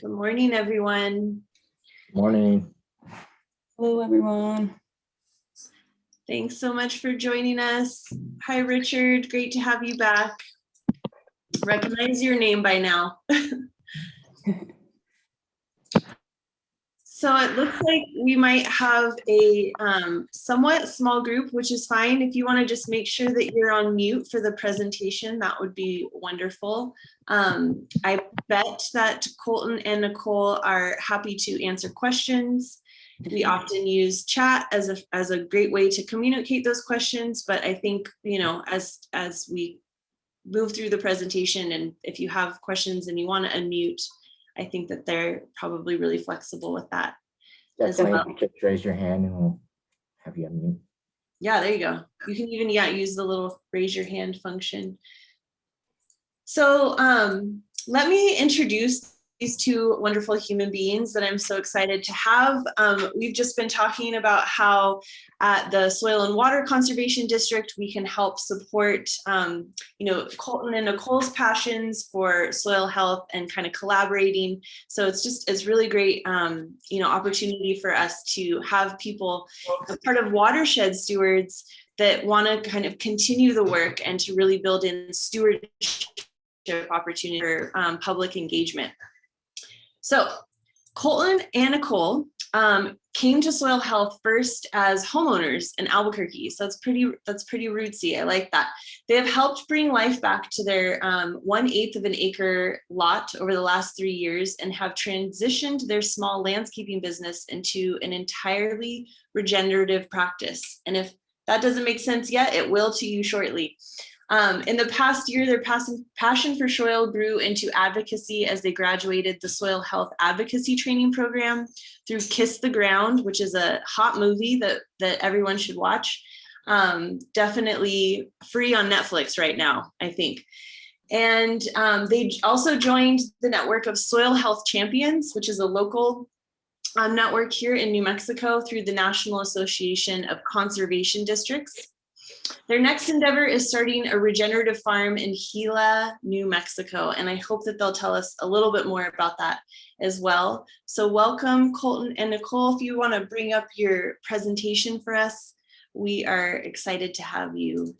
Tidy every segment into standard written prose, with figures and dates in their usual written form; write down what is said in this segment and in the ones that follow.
Good morning, everyone. Morning. Hello, everyone. Thanks so much for joining us. Hi, Richard. Great to have you back. Recognize your name by now. So it looks like we might have a somewhat small group, which is fine. If you want to just make sure that you're on mute for the presentation, that would be wonderful. I bet that Colton and Nicole are happy to answer questions. We often use chat as a great way to communicate those questions, but I think, you know, as we move through the presentation, and if you have questions and you want to unmute, I think that they're probably really flexible with that. Definitely, as well. just raise your hand and we'll have you unmute. Yeah, there you go. You can even use the little raise your hand function. So let me introduce these two wonderful human beings that I'm so excited to have. We've just been talking about how at the Soil and Water Conservation District, we can help support, you know, Colton and Nicole's passions for soil health and kind of collaborating. So it's really great, you know, opportunity for us to have people as part of Watershed stewards that want to kind of continue the work and to really build in stewardship opportunity for public engagement. So Colton and Nicole came to soil health first as homeowners in Albuquerque. So that's pretty rootsy. I like that. They have helped bring life back to their 1/8 of an acre lot over the last 3 years and have transitioned their small landscaping business into an entirely regenerative practice. And if that doesn't make sense yet, it will to you shortly. In the past year, their passion for soil grew into advocacy as they graduated the Soil Health Advocacy Training Program through Kiss the Ground, which is a hot movie that everyone should watch. Definitely free on Netflix right now, I think. And they also joined the network of Soil Health Champions, which is a local network here in New Mexico through the National Association of Conservation Districts. Their next endeavor is starting a regenerative farm in Gila, New Mexico, and I hope that they'll tell us a little bit more about that as well. So welcome, Colton and Nicole. If you want to bring up your presentation for us, we are excited to have you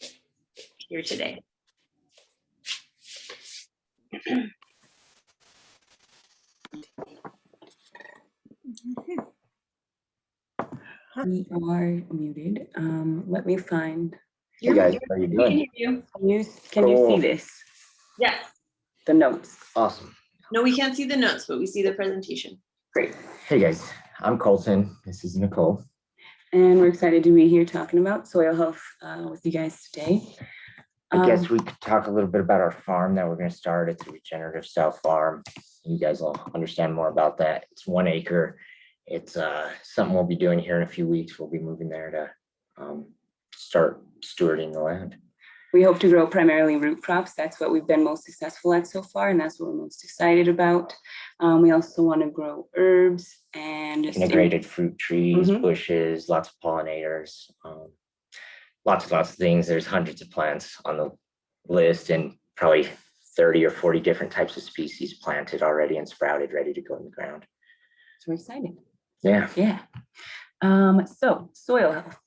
here today. We are muted. Let me find. Hey guys, how are you doing? Can you see this? Yes. The notes. Awesome. No, we can't see the notes, but we see the presentation. Great. Hey guys, I'm Colton. This is Nicole. And we're excited to be here talking about soil health with you guys today. I guess we could talk a little bit about our farm that we're going to start. It's a regenerative style farm. You guys will understand more about that. It's 1 acre. It's something we'll be doing here in a few weeks. We'll be moving there to start stewarding the land. We hope to grow primarily root crops. That's what we've been most successful at so far, and that's what we're most excited about. We also want to grow herbs and integrated fruit trees, bushes, lots of pollinators, lots of things. There's hundreds of plants on the list and probably 30 or 40 different types of species planted already and sprouted, ready to go in the ground. So we're excited. Yeah. Yeah. So soil health.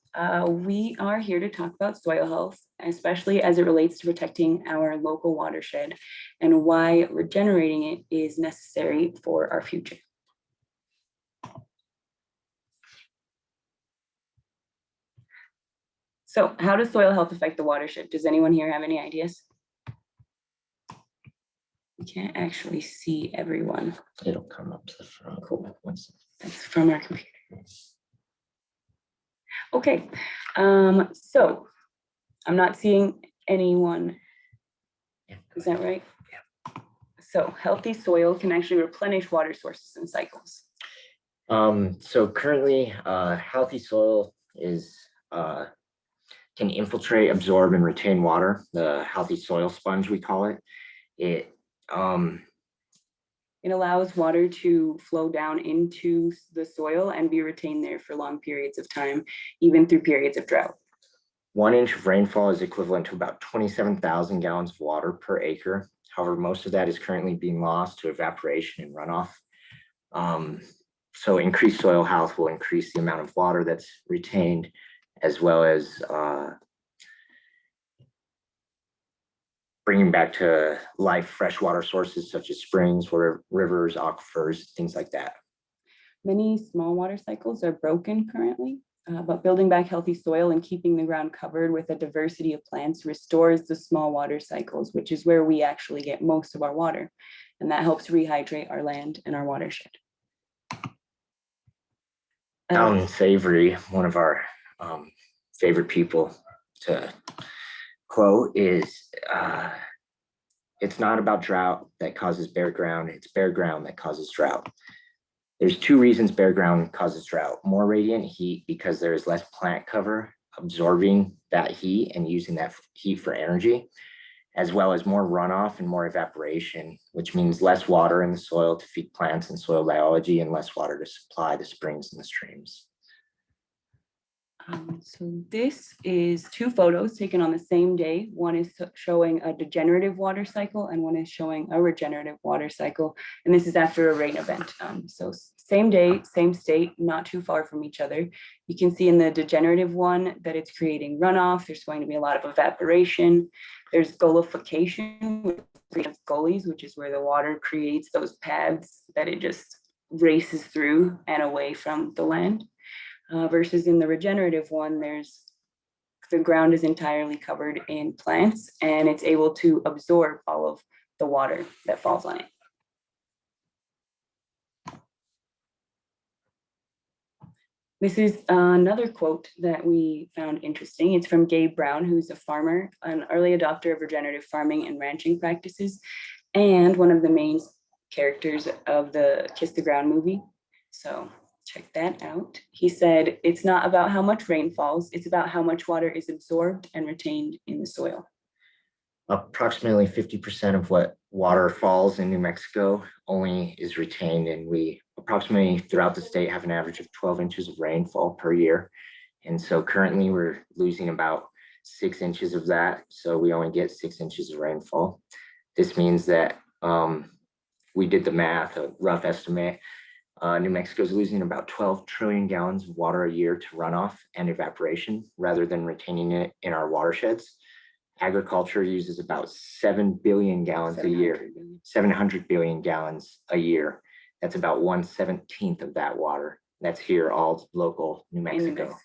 We are here to talk about soil health, especially as it relates to protecting our local watershed and why regenerating it is necessary for our future. So how does soil health affect the watershed? Does anyone here have any ideas? We can't actually see everyone. It'll come up to the front. Cool. That's from our computer. Okay, so I'm not seeing anyone. Is that right? Yeah. So healthy soil can actually replenish water sources and cycles. So currently, healthy soil is can infiltrate, absorb, and retain water. The healthy soil sponge, we call it. It allows water to flow down into the soil and be retained there for long periods of time, even through periods of drought. 1 inch of rainfall is equivalent to about 27,000 gallons of water per acre. However, most of that is currently being lost to evaporation and runoff. So increased soil health will increase the amount of water that's retained, as well as bringing back to life freshwater sources such as springs, rivers, aquifers, things like that. Many small water cycles are broken currently, but building back healthy soil and keeping the ground covered with a diversity of plants restores the small water cycles, which is where we actually get most of our water. And that helps rehydrate our land and our watershed. Alan Savory, one of our favorite people to quote, is it's not about drought that causes bare ground, it's bare ground that causes drought. There's two reasons bare ground causes drought: more radiant heat because there is less plant cover absorbing that heat and using that heat for energy, as well as more runoff and more evaporation, which means less water in the soil to feed plants and soil biology and less water to supply the springs and the streams. So this is two photos taken on the same day. One is showing a degenerative water cycle and one is showing a regenerative water cycle. And this is after a rain event. So same day, same state, not too far from each other. You can see in the degenerative one that it's creating runoff. There's going to be a lot of evaporation. There's gullification, gullies, which is where the water creates those paths that it just races through and away from the land. Versus in the regenerative one, the ground is entirely covered in plants and it's able to absorb all of the water that falls on it. This is another quote that we found interesting. It's from Gabe Brown, who's a farmer, an early adopter of regenerative farming and ranching practices, and one of the main characters of the Kiss the Ground movie. So check that out. He said, it's not about how much rain falls, it's about how much water is absorbed and retained in the soil. Approximately 50% of what water falls in New Mexico only is retained, and we approximately throughout the state have an average of 12 inches of rainfall per year. And so currently we're losing about 6 inches of that. So we only get 6 inches of rainfall. This means that we did the math, a rough estimate. New Mexico is losing about 12 trillion gallons of water a year to runoff and evaporation rather than retaining it in our watersheds. Agriculture uses about 7 billion gallons a year, 700 billion gallons a year. That's about 1/17 of that water. That's here, all local New Mexico.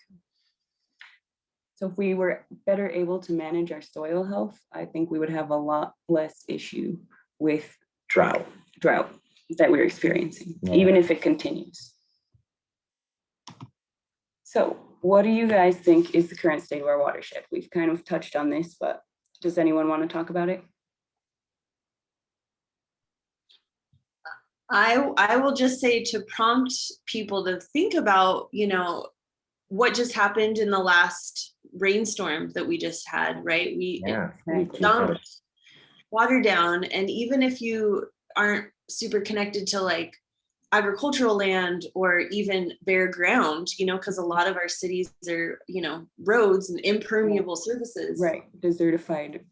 So if we were better able to manage our soil health, I think we would have a lot less issue with drought that we're experiencing, even if it continues. So what do you guys think is the current state of our watershed? We've kind of touched on this, but does anyone want to talk about it? I will just say, to prompt people to think about, what just happened in the last rainstorm that we just had, right? We dumped water down, and even if you aren't super connected to like agricultural land or even bare ground, because a lot of our cities are, roads and impermeable surfaces. Right, desertified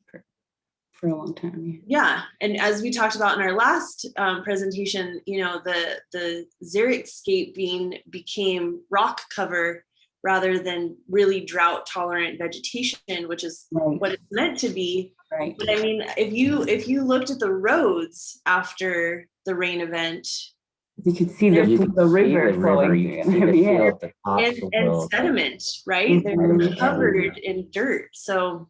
for a long time. Yeah, and as we talked about in our last presentation, the xeriscape became rock cover rather than really drought tolerant vegetation, which is what it's meant to be. Right. But I mean, if you looked at the roads after the rain event, you could see the river flowing and sediment, right? They're covered in dirt. So,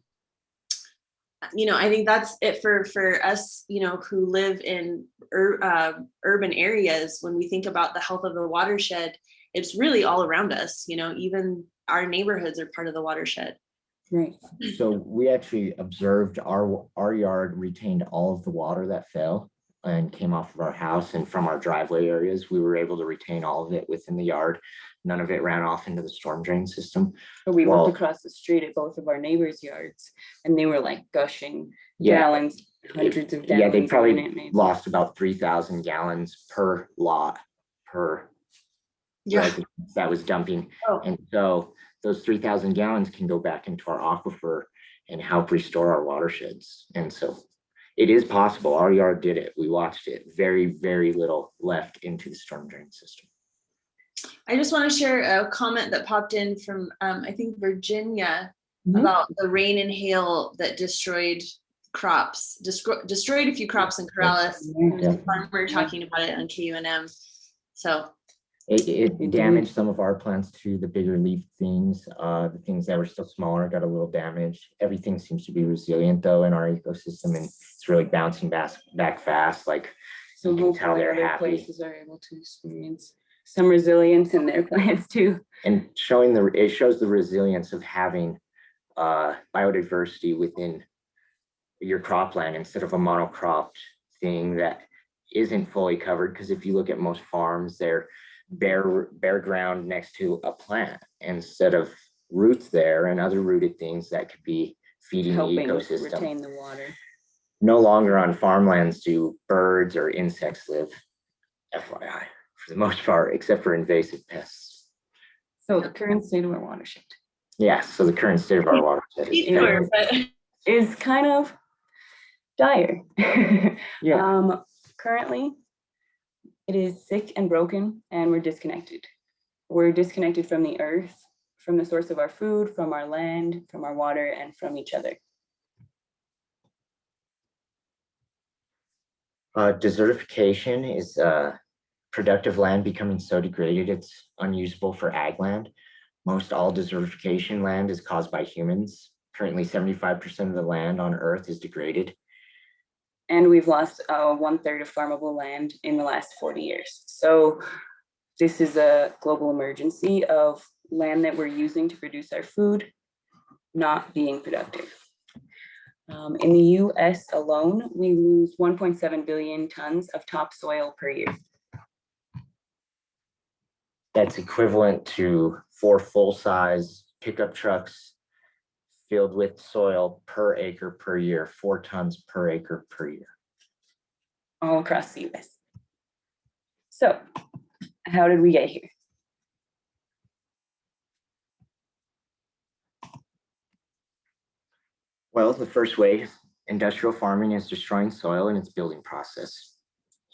I think that's it for us, who live in urban areas. When we think about the health of the watershed, it's really all around us. Even our neighborhoods are part of the watershed. Right. So we actually observed our yard retained all of the water that fell and came off of our house, and from our driveway areas, we were able to retain all of it within the yard. None of it ran off into the storm drain system. But we looked across the street at both of our neighbors' yards, and they were like gushing gallons, hundreds of gallons. Yeah, they probably lost about 3,000 gallons per lot per residence that was dumping. And so those 3,000 gallons can go back into our aquifer and help restore our watersheds. And so It is possible. Our yard did it. We watched it. Very, very little left into the storm drain system. I just want to share a comment that popped in from, I think, Virginia Mhm. about the rain and hail that destroyed crops, destroyed a few crops in Corrales. There was a farmer talking about it on KUNM. So it damaged some of our plants too, the bigger leaf things, the things that were still smaller got a little damaged. Everything seems to be resilient though in our ecosystem, and it's really bouncing back fast. Like, So you can tell hopefully they're other happy. places are able to experience some resilience in their plants too. And it shows the resilience of having biodiversity within your cropland instead of a monocropped thing that isn't fully covered. Because if you look at most farms, they're bare ground next to a plant instead of roots there and other rooted things that could be feeding the Helping ecosystem. retain the water. No longer on farmlands do birds or insects live, FYI, for the most part, except for invasive pests. So the current state of our watershed. Yeah, so the current state of our watershed is kind of dire. Yeah. Currently, it is sick and broken, and we're disconnected. We're disconnected from the earth, from the source of our food, from our land, from our water, and from each other. Desertification is productive land becoming so degraded it's unusable for ag land. Most all desertification land is caused by humans. Currently, 75% of the land on Earth is degraded. And we've lost 1/3 of farmable land in the last 40 years. So this is a global emergency of land that we're using to produce our food not being productive. In the US alone, we lose 1.7 billion tons of topsoil per year. That's equivalent to 4 full-size pickup trucks filled with soil per acre per year, 4 tons per acre per year. All across the US. So how did we get here? Well, the first way, industrial farming is destroying soil in its building process.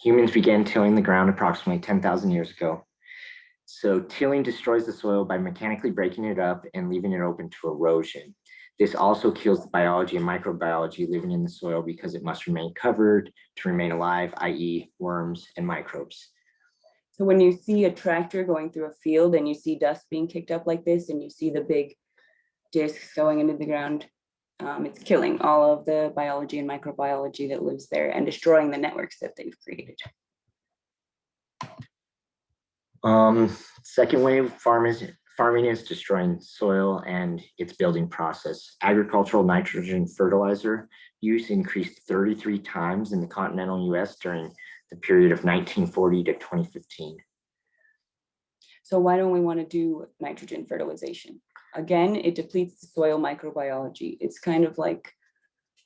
Humans began tilling the ground approximately 10,000 years ago. So tilling destroys the soil by mechanically breaking it up and leaving it open to erosion. This also kills the biology and microbiology living in the soil because it must remain covered to remain alive, i.e. worms and microbes. So when you see a tractor going through a field and you see dust being kicked up like this and you see the big discs going into the ground, it's killing all of the biology and microbiology that lives there and destroying the networks that they've created. Second way of farming is destroying soil and its building process. Agricultural nitrogen fertilizer use increased 33 times in the continental US during the period of 1940 to 2015. So why don't we want to do nitrogen fertilization? Again, it depletes the soil microbiology. It's kind of like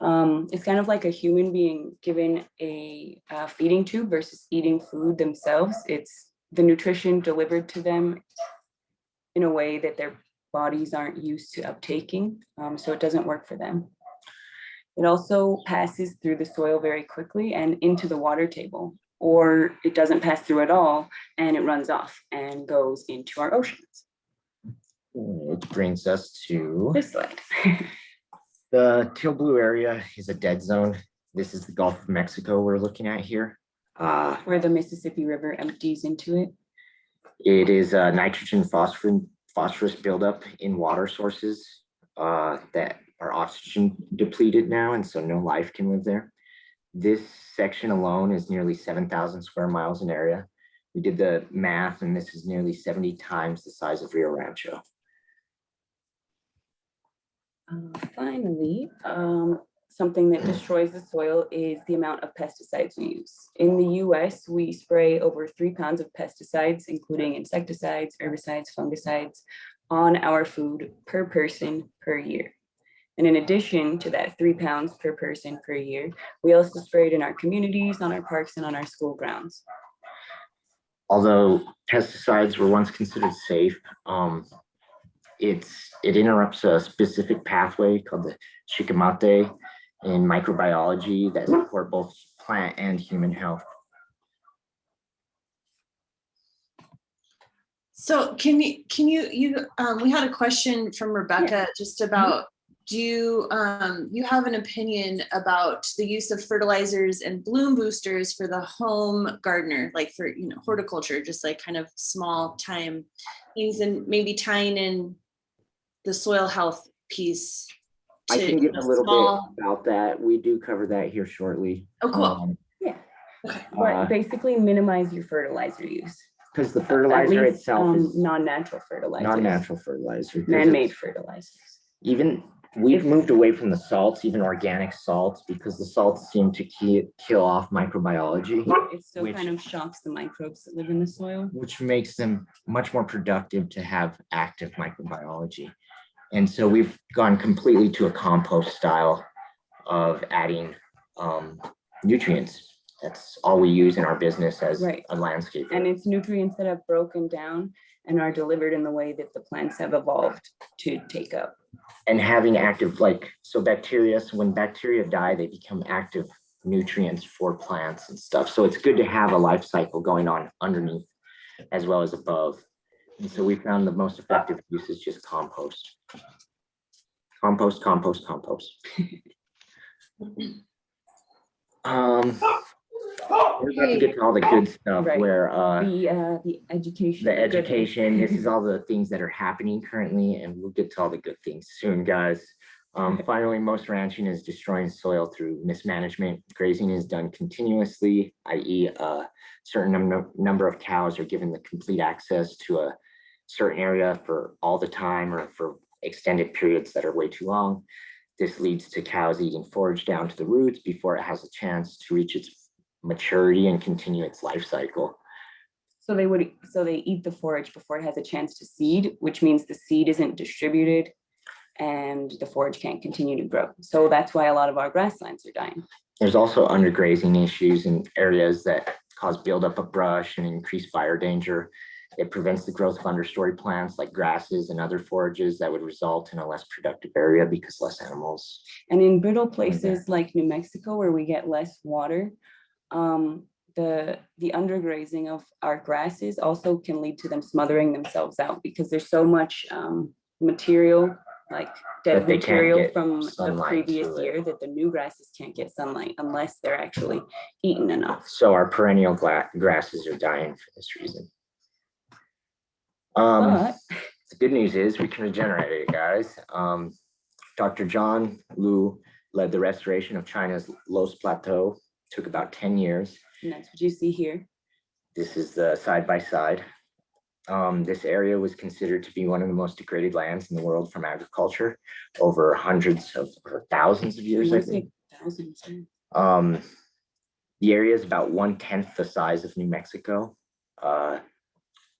a human being given a feeding tube versus eating food themselves. It's the nutrition delivered to them in a way that their bodies aren't used to uptaking, so it doesn't work for them. It also passes through the soil very quickly and into the water table, or it doesn't pass through at all and it runs off and goes into our oceans. Which brings us to this slide. The teal blue area is a dead zone. This is the Gulf of Mexico we're looking at here. Where the Mississippi River empties into it. It is nitrogen phosphorus buildup in water sources that are oxygen depleted now, and so no life can live there. This section alone is nearly 7,000 square miles in area. We did the math, and this is nearly 70 times the size of Rio Rancho. Finally, something that destroys the soil is the amount of pesticides we use. In the US, we spray over 3 pounds of pesticides, including insecticides, herbicides, fungicides, on our food per person per year. And in addition to that 3 pounds per person per year, we also spray it in our communities, on our parks, and on our school grounds. Although pesticides were once considered safe, it interrupts a specific pathway called the shikimate in microbiology that support both plant and human health. So we had a question from Rebecca just about, do you have an opinion about the use of fertilizers and bloom boosters for the home gardener, like for, horticulture, just like kind of small time things, and maybe tying in the soil health piece? I can give a little bit about that. We do cover that here shortly. Oh, cool. Okay. But basically minimize your fertilizer use. Because the fertilizer itself is non-natural fertilizer. Non-natural fertilizer. Man-made fertilizers. Even we've moved away from the salts, even organic salts, because the salts seem to kill off microbiology. It still kind of shocks the microbes that live in the soil. Which makes them much more productive to have active microbiology. And so we've gone completely to a compost style of adding nutrients. That's all we use in our business as a landscaper. And it's nutrients that have broken down and are delivered in the way that the plants have evolved to take up. And having active, so when bacteria die, they become active nutrients for plants and stuff. So it's good to have a life cycle going on underneath as well as above. And so we found the most effective use is just compost. Compost. We're about to get to all the good stuff where the education. This is all the things that are happening currently, and we'll get to all the good things soon, guys. Finally, most ranching is destroying soil through mismanagement. Grazing is done continuously, i.e. a certain number of cows are given the complete access to a certain area for all the time or for extended periods that are way too long. This leads to cows eating forage down to the roots before it has a chance to reach its maturity and continue its life cycle. So they eat the forage before it has a chance to seed, which means the seed isn't distributed and the forage can't continue to grow. So that's why a lot of our grasslands are dying. There's also undergrazing issues in areas that cause buildup of brush and increase fire danger. It prevents the growth of understory plants like grasses and other forages that would result in a less productive area because less animals. And in brittle places like New Mexico, where we get less water, the undergrazing of our grasses also can lead to them smothering themselves out because there's so much material, like dead material from the previous year, that the new grasses can't get sunlight unless they're actually eaten enough. So our perennial grasses are dying for this reason. But the good news is we can regenerate it, guys. Dr. John Liu led the restoration of China's Loess Plateau. Took about 10 years. And that's what you see here. This is the side-by-side. This area was considered to be one of the most degraded lands in the world from agriculture over hundreds of or thousands of years, I think. Thousands. The area is about 1/10 the size of New Mexico.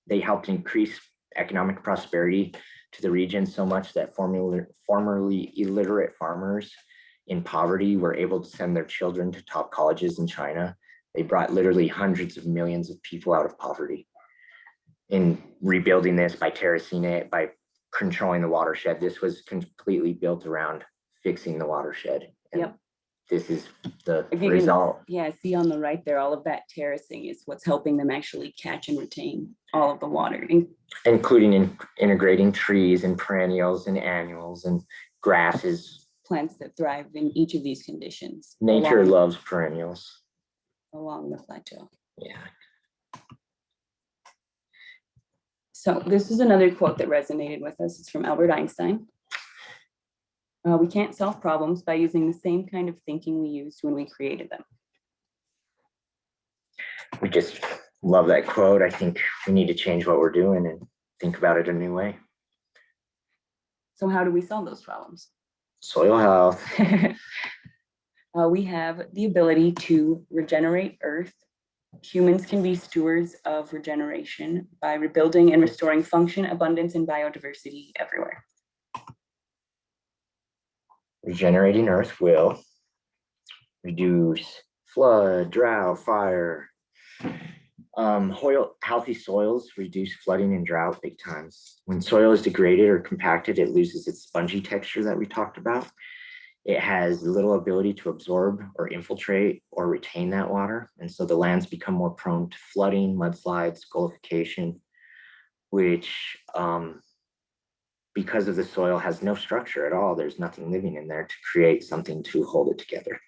They helped increase economic prosperity to the region so much that formerly illiterate farmers in poverty were able to send their children to top colleges in China. They brought literally hundreds of millions of people out of poverty. In rebuilding this, by terracing it, by controlling the watershed, this was completely built around fixing the watershed. And this is the result. See on the right there, all of that terracing is what's helping them actually catch and retain all of the water. Including integrating trees and perennials and annuals and grasses. Plants that thrive in each of these conditions. Nature loves perennials. Along the plateau. Yeah. So this is another quote that resonated with us. It's from Albert Einstein. We can't solve problems by using the same kind of thinking we used when we created them. We just love that quote. I think we need to change what we're doing and think about it a new way. So how do we solve those problems? Soil health. We have the ability to regenerate Earth. Humans can be stewards of regeneration by rebuilding and restoring function, abundance, and biodiversity everywhere. Regenerating Earth will reduce flood, drought, fire. Healthy soils reduce flooding and drought big times. When soil is degraded or compacted, it loses its spongy texture that we talked about. It has little ability to absorb or infiltrate or retain that water. And so the lands become more prone to flooding, mudslides, scolification, which because of the soil has no structure at all. There's nothing living in there to create something to hold it together.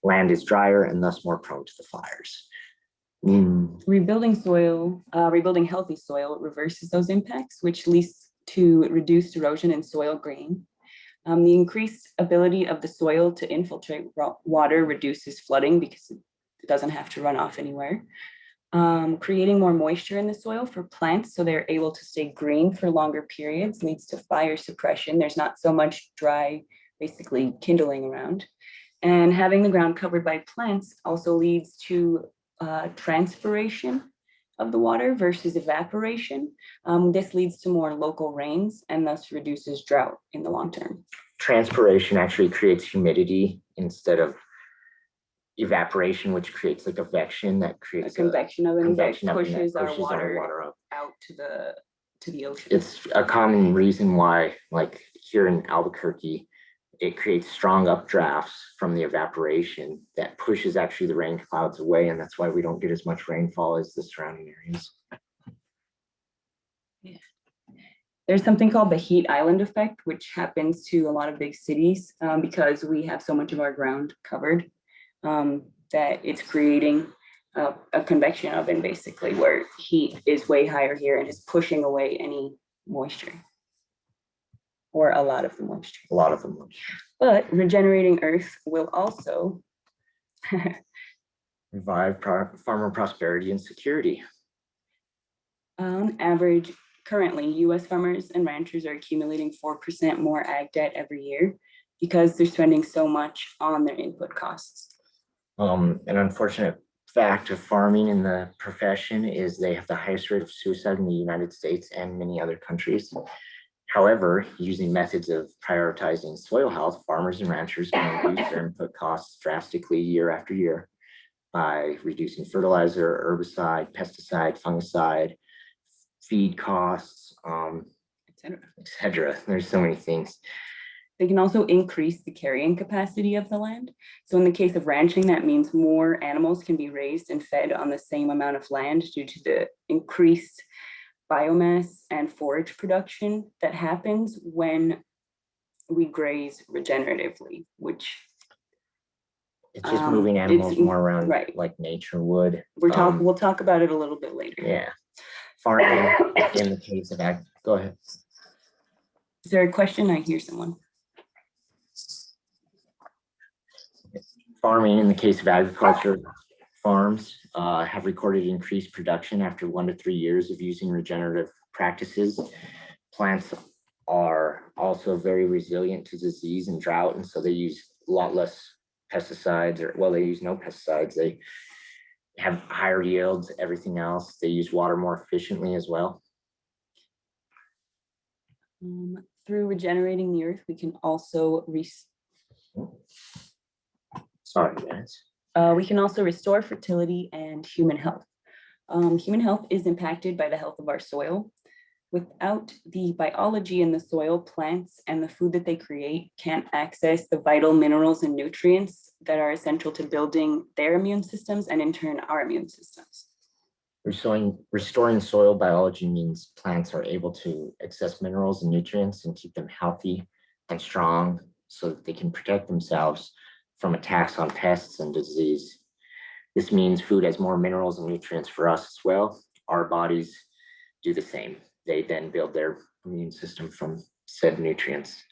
Land is drier and thus more prone to the fires. Rebuilding healthy soil reverses those impacts, which leads to reduced erosion and soil graying. The increased ability of the soil to infiltrate water reduces flooding because it doesn't have to run off anywhere. Creating more moisture in the soil for plants so they're able to stay green for longer periods leads to fire suppression. There's not so much dry, basically kindling around. And having the ground covered by plants also leads to transpiration of the water versus evaporation. This leads to more local rains and thus reduces drought in the long term. Transpiration actually creates humidity instead of evaporation, which creates like convection that creates a convection oven that pushes our water water up out to the ocean. It's a common reason why, like here in Albuquerque, it creates strong updrafts from the evaporation that pushes actually the rain clouds away, and that's why we don't get as much rainfall as the surrounding areas. Yeah. There's something called the heat island effect, which happens to a lot of big cities because we have so much of our ground covered that it's creating a convection oven, basically, where heat is way higher here and is pushing away any moisture. Or a lot of the moisture. A lot of the moisture. But regenerating earth will also revive farmer prosperity and security. On average, currently, US farmers and ranchers are accumulating 4% more ag debt every year because they're spending so much on their input costs. An unfortunate fact of farming in the profession is they have the highest rate of suicide in the United States and many other countries. However, using methods of prioritizing soil health, farmers and ranchers can reduce their input costs drastically year after year by reducing fertilizer, herbicide, pesticide, fungicide, feed costs, etc. There's so many things. They can also increase the carrying capacity of the land. So in the case of ranching, that means more animals can be raised and fed on the same amount of land due to the increased biomass and forage production that happens when we graze regeneratively, which it's just moving animals more around, right, like nature would. We'll talk about it a little bit later. Yeah, farming in the case of ag. Go ahead. Is there a question? I hear someone. Farming in the case of agriculture, farms have recorded increased production after 1 to 3 years of using regenerative practices. Plants are also very resilient to disease and drought, and so they use a lot less pesticides, they use no pesticides. They have higher yields, everything else. They use water more efficiently as well. Through regenerating the earth, we can also we can also restore fertility and human health. Human health is impacted by the health of our soil. Without the biology in the soil, plants and the food that they create can't access the vital minerals and nutrients that are essential to building their immune systems and in turn our immune systems. Restoring soil biology means plants are able to access minerals and nutrients and keep them healthy and strong so that they can protect themselves from attacks on pests and disease. This means food has more minerals and nutrients for us as well. Our bodies do the same. They then build their immune system from said nutrients.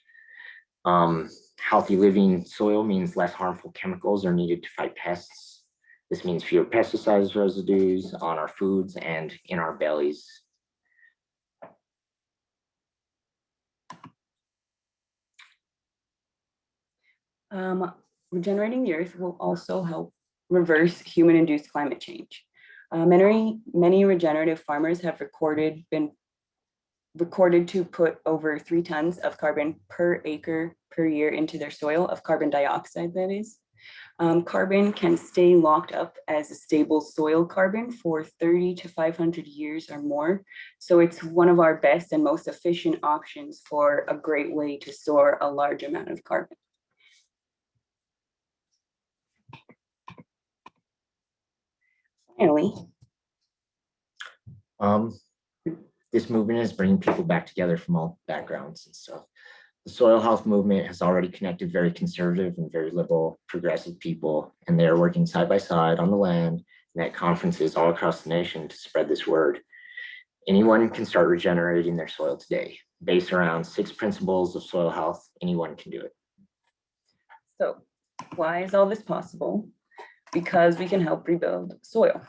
Healthy living soil means less harmful chemicals are needed to fight pests. This means fewer pesticides residues on our foods and in our bellies. Regenerating the earth will also help reverse human-induced climate change. Many regenerative farmers have been recorded to put over 3 tons of carbon per acre per year into their soil, of carbon dioxide, that is. Carbon can stay locked up as a stable soil carbon for 30 to 500 years or more. So it's one of our best and most efficient options for a great way to store a large amount of carbon. Finally, This movement is bringing people back together from all backgrounds and stuff. The soil health movement has already connected very conservative and very liberal progressive people, and they are working side by side on the land and at conferences all across the nation to spread this word. Anyone can start regenerating their soil today. Based around 6 principles of soil health, anyone can do it. so why is all this possible? Because we can help rebuild soil.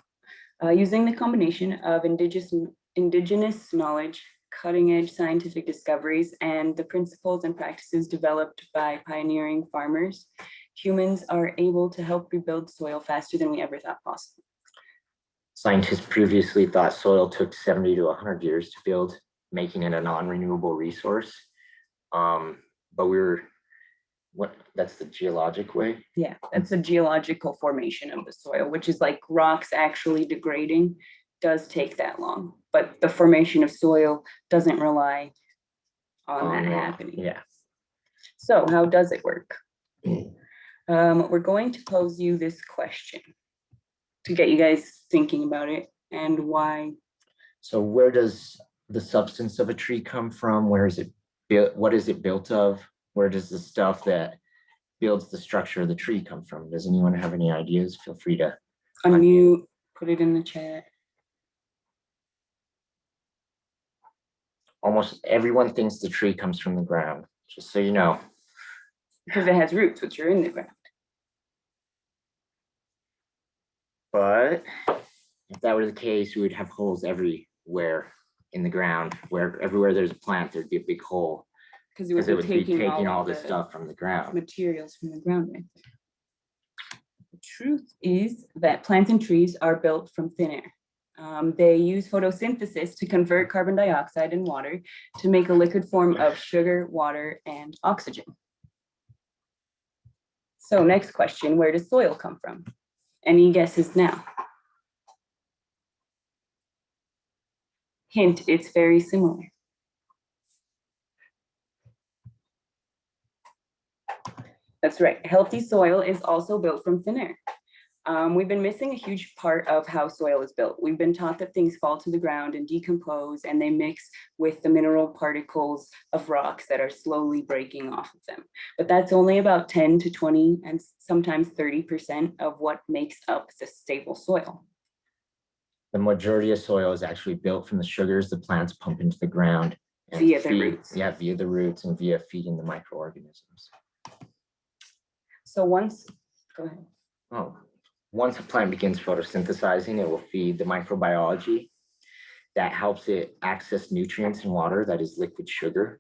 Using the combination of indigenous knowledge, cutting-edge scientific discoveries, and the principles and practices developed by pioneering farmers, humans are able to help rebuild soil faster than we ever thought possible. Scientists previously thought soil took 70 to 100 years to build, making it a non-renewable resource. But that's the geologic way. Yeah, that's the geological formation of the soil, which is like rocks actually degrading does take that long, but the formation of soil doesn't rely on that happening. Yeah. So how does it work? We're going to pose you this question to get you guys thinking about it and why. So where does the substance of a tree come from? Where is it built? What is it built of? Where does the stuff that builds the structure of the tree come from? Does anyone have any ideas? Feel free to unmute, put it in the chat. Almost everyone thinks the tree comes from the ground, just so you know. Because it has roots, which are in the ground. But if that were the case, we would have holes everywhere in the ground. Everywhere there's a plant, there'd be a big hole. Because it would be taking all this stuff from the ground. Materials from the ground. Right? The truth is that plants and trees are built from thin air. They use photosynthesis to convert carbon dioxide and water to make a liquid form of sugar, water, and oxygen. So next question, where does soil come from? Any guesses now? Hint, it's very similar. That's right. Healthy soil is also built from thin air. We've been missing a huge part of how soil is built. We've been taught that things fall to the ground and decompose, and they mix with the mineral particles of rocks that are slowly breaking off of them. But that's only about 10 to 20 and sometimes 30% of what makes up the stable soil. The majority of soil is actually built from the sugars the plants pump into the ground. Via the roots. Yeah, via the roots and via feeding the microorganisms. So go ahead. Once a plant begins photosynthesizing, it will feed the microbiology that helps it access nutrients and water, that is liquid sugar.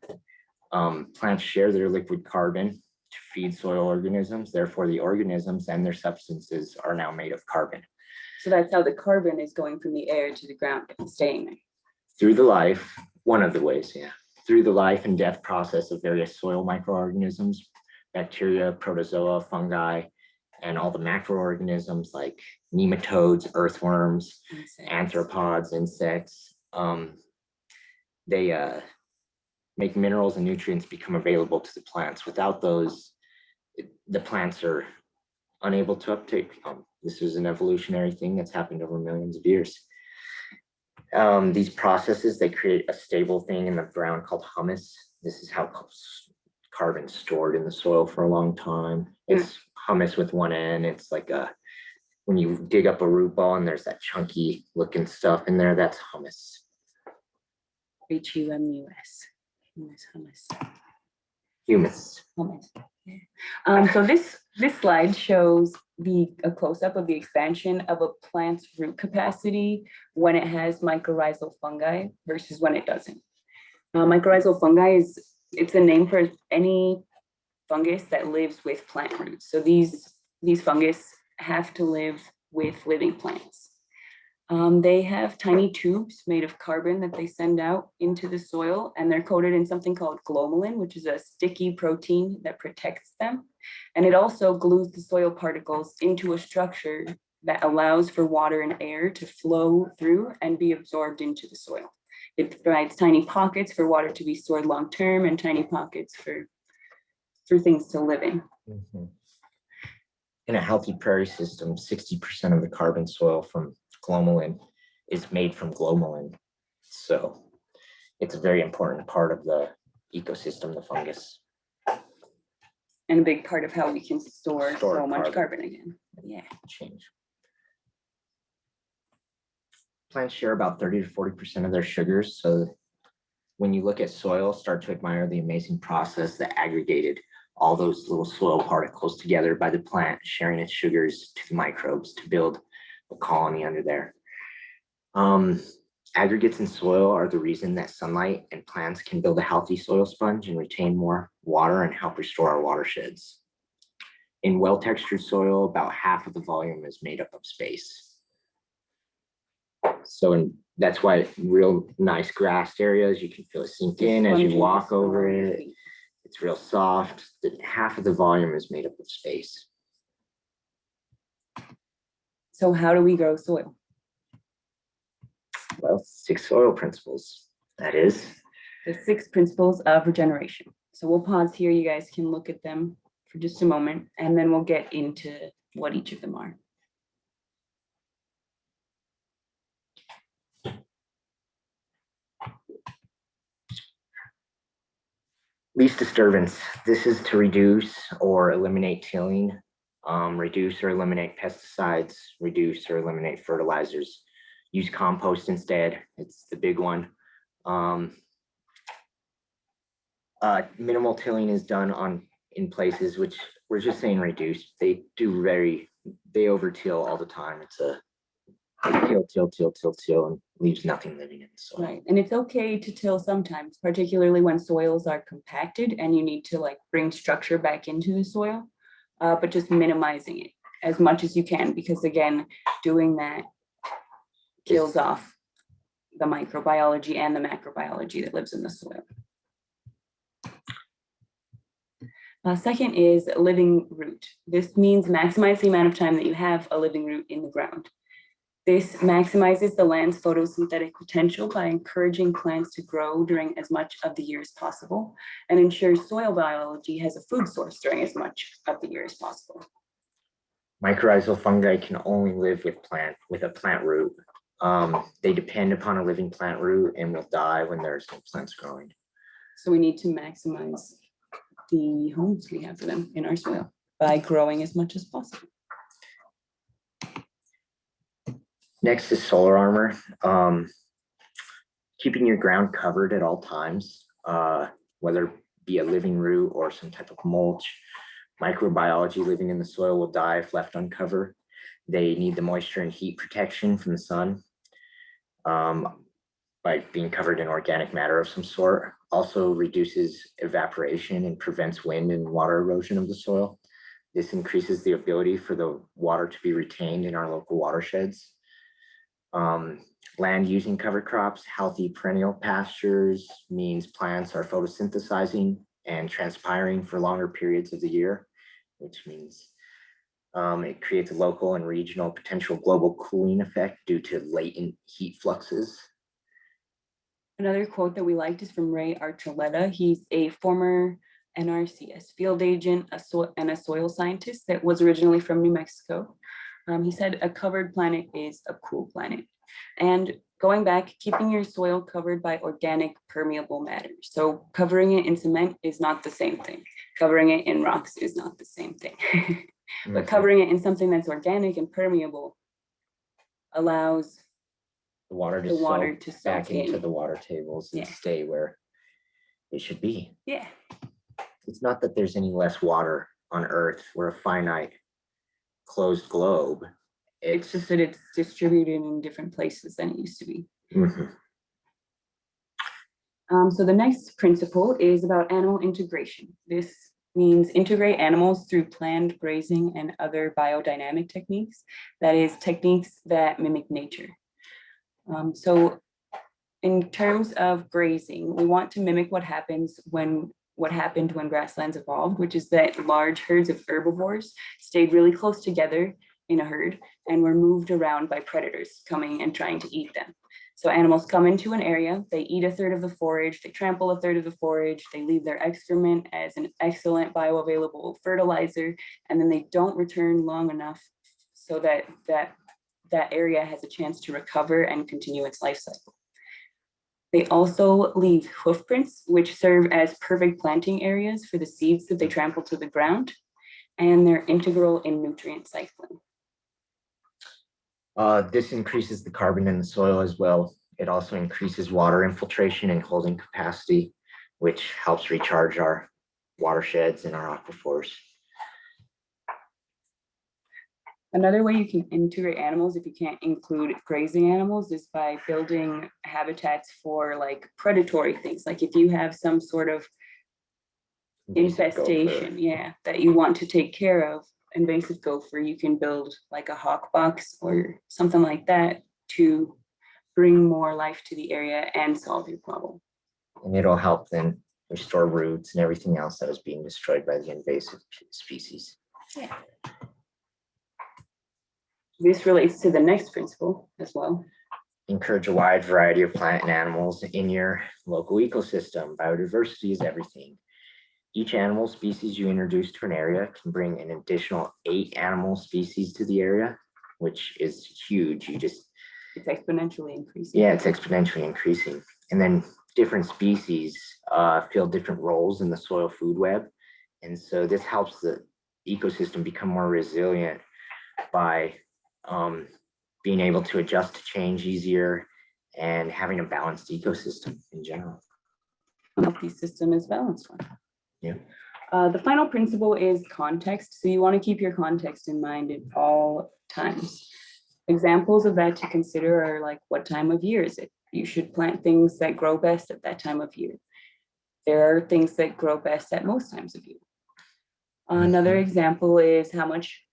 Plants share their liquid carbon to feed soil organisms. Therefore, the organisms and their substances are now made of carbon. So that's how the carbon is going from the air to the ground and staying there. Through the life, one of the ways, yeah. Through the life and death process of various soil microorganisms, bacteria, protozoa, fungi, and all the macroorganisms like nematodes, earthworms, arthropods, insects. They make minerals and nutrients become available to the plants. Without those, the plants are unable to uptake. This is an evolutionary thing that's happened over millions of years. These processes, they create a stable thing in the ground called humus. This is how carbon's stored in the soil for a long time. It's humus with one N. It's like when you dig up a root ball and there's that chunky looking stuff in there, that's humus. Humus. Humus. So this slide shows a close-up of the expansion of a plant's root capacity when it has mycorrhizal fungi versus when it doesn't. Mycorrhizal fungi it's a name for any fungus that lives with plant roots. So these fungus have to live with living plants. They have tiny tubes made of carbon that they send out into the soil, and they're coated in something called glomalin, which is a sticky protein that protects them. And it also glues the soil particles into a structure that allows for water and air to flow through and be absorbed into the soil. It provides tiny pockets for water to be stored long-term and tiny pockets for things to live in. In a healthy prairie system, 60% of the carbon soil from glomalin is made from glomalin. So it's a very important part of the ecosystem, the fungus. And a big part of how we can store so much carbon. carbon again. Yeah. Change. Plants share about 30 to 40% of their sugars. So when you look at soil, start to admire the amazing process that aggregated all those little soil particles together by the plant, sharing its sugars to the microbes to build a colony under there. Aggregates in soil are the reason that sunlight and plants can build a healthy soil sponge and retain more water and help restore our watersheds. In well-textured soil, about half of the volume is made up of space. So that's why real nice grassed areas, you can feel it sink in as you walk over it. It's real soft. Half of the volume is made up of space. So how do we grow soil? Well, 6 soil principles, that is. The 6 principles of regeneration. So we'll pause here. You guys can look at them for just a moment, and then we'll get into what each of them are. Least disturbance. This is to reduce or eliminate tilling, reduce or eliminate pesticides, reduce or eliminate fertilizers. Use compost instead. It's the big one. Minimal tilling is done in places which we're just saying reduce. They over till all the time. It's a till and leaves nothing living in the soil. Right, and it's okay to till sometimes, particularly when soils are compacted and you need to like bring structure back into the soil, but just minimizing it as much as you can, because again, doing that kills off the microbiology and the macrobiology that lives in the soil. Second is living root. This means maximize the amount of time that you have a living root in the ground. This maximizes the land's photosynthetic potential by encouraging plants to grow during as much of the year as possible, and ensures soil biology has a food source during as much of the year as possible. Mycorrhizal fungi can only live with a plant root. They depend upon a living plant root and will die when there's no plants growing. So we need to maximize the homes we have for them in our soil by growing as much as possible. Next is solar armor. Keeping your ground covered at all times, whether it be a living root or some type of mulch. Microbiology living in the soil will die if left uncovered. They need the moisture and heat protection from the sun by being covered in organic matter of some sort. Also reduces evaporation and prevents wind and water erosion of the soil. This increases the ability for the water to be retained in our local watersheds. Land using cover crops, healthy perennial pastures means plants are photosynthesizing and transpiring for longer periods of the year, which means it creates a local and regional potential global cooling effect due to latent heat fluxes. Another quote that we liked is from Ray Archuleta. He's a former NRCS field agent and a soil scientist that was originally from New Mexico. He said, a covered planet is a cool planet. And going back, keeping your soil covered by organic permeable matter. So covering it in cement is not the same thing. Covering it in rocks is not the same thing. But covering it in something that's organic and permeable allows the water to soak back into the water tables and stay where it should be. Yeah. It's not that there's any less water on Earth. We're a finite, closed globe. It's just that it's distributed in different places than it used to be. Mm-hmm. So the next principle is about animal integration. This means integrate animals through planned grazing and other biodynamic techniques. That is, techniques that mimic nature. So in terms of grazing, we want to mimic what happened when grasslands evolved, which is that large herds of herbivores stayed really close together in a herd and were moved around by predators coming and trying to eat them. So animals come into an area, they eat a third of the forage, they trample a third of the forage, they leave their excrement as an excellent bioavailable fertilizer, and then they don't return long enough so that that area has a chance to recover and continue its life cycle. They also leave hoof prints, which serve as perfect planting areas for the seeds that they trample to the ground, and they're integral in nutrient cycling. This increases the carbon in the soil as well. It also increases water infiltration and holding capacity, which helps recharge our watersheds and our aquifers. Another way you can integrate animals if you can't include grazing animals is by building habitats for like predatory things. Like if you have some sort of infestation, yeah, that you want to take care of, invasive gopher, you can build like a hawk box or something like that to bring more life to the area and solve your problem. And it'll help then restore roots and everything else that was being destroyed by the invasive species. Yeah. This relates to the next principle as well. Encourage a wide variety of plant and animals in your local ecosystem. Biodiversity is everything. Each animal species you introduce to an area can bring an additional 8 animal species to the area, which is huge. It's exponentially increasing. Yeah, it's exponentially increasing. And then different species fill different roles in the soil food web. And so this helps the ecosystem become more resilient by being able to adjust to change easier and having a balanced ecosystem in general. A healthy system is balanced one. Yeah. The final principle is context. So you want to keep your context in mind at all times. Examples of that to consider are like, what time of year is it? You should plant things that grow best at that time of year. There are things that grow best at most times of year. Another example is how much